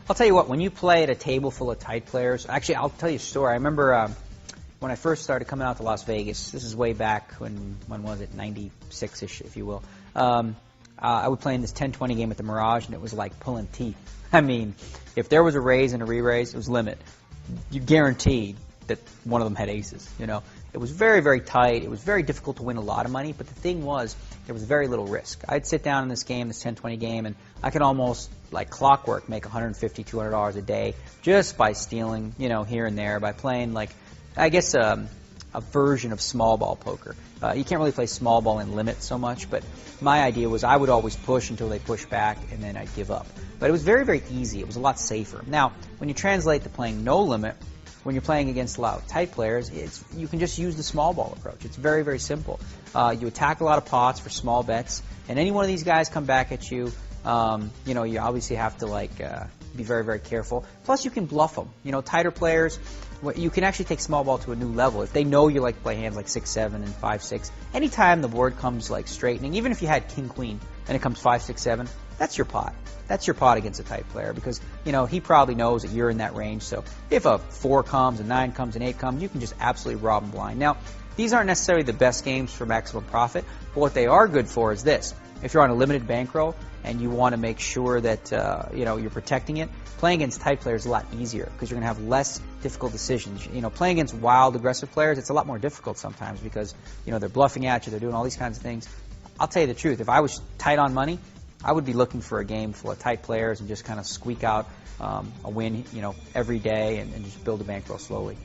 I'll tell you what, when you play at a table full of tight players, actually, I'll tell you a story. I remember when I first started coming out to Las Vegas, this is way back when was it, 96-ish, if you will. I would play in this 10-20 game at the Mirage, and it was like pulling teeth. I mean, if there was a raise and a re-raise, it was limit. You guaranteed that one of them had aces, you know. It was very, very tight. It was very difficult to win a lot of money, but the thing was, there was very little risk. I'd sit down in this game, this 10-20 game, and I could almost, like clockwork, make $150, $200 a day just by stealing, you know, here and there, by playing, like, I guess a version of small ball poker. You can't really play small ball in limit so much, but my idea was I would always push until they push back, and then I'd give up. But it was very, very easy. It was a lot safer. Now, when you translate to playing no limit, when you're playing against a lot of tight players, you can just use the small ball approach. It's very, very simple. You attack a lot of pots for small bets, and any one of these guys come back at you, you know, you obviously have to, like, be very, very careful. Plus, you can bluff them. You know, tighter players, you can actually take small ball to a new level. If they know you like to play hands like 6-7 and 5-6, anytime the board comes, like, straightening, even if you had king-queen and it comes 5-6-7, that's your pot. That's your pot against a tight player because, you know, he probably knows that you're in that range. So if a 4 comes, a 9 comes, an 8 comes, you can just absolutely rob him blind. Now, these aren't necessarily the best games for maximum profit, but what they are good for is this. If you're on a limited bankroll and you want to make sure that, you know, you're protecting it, playing against tight players is a lot easier because you're going to have less difficult decisions. You know, playing against wild, aggressive players, it's a lot more difficult sometimes because, you know, they're bluffing at you, they're doing all these kinds of things. I'll tell you the truth. If I was tight on money, I would be looking for a game full of tight players and just kind of squeak out a win, you know, every day and just build a bankroll slowly.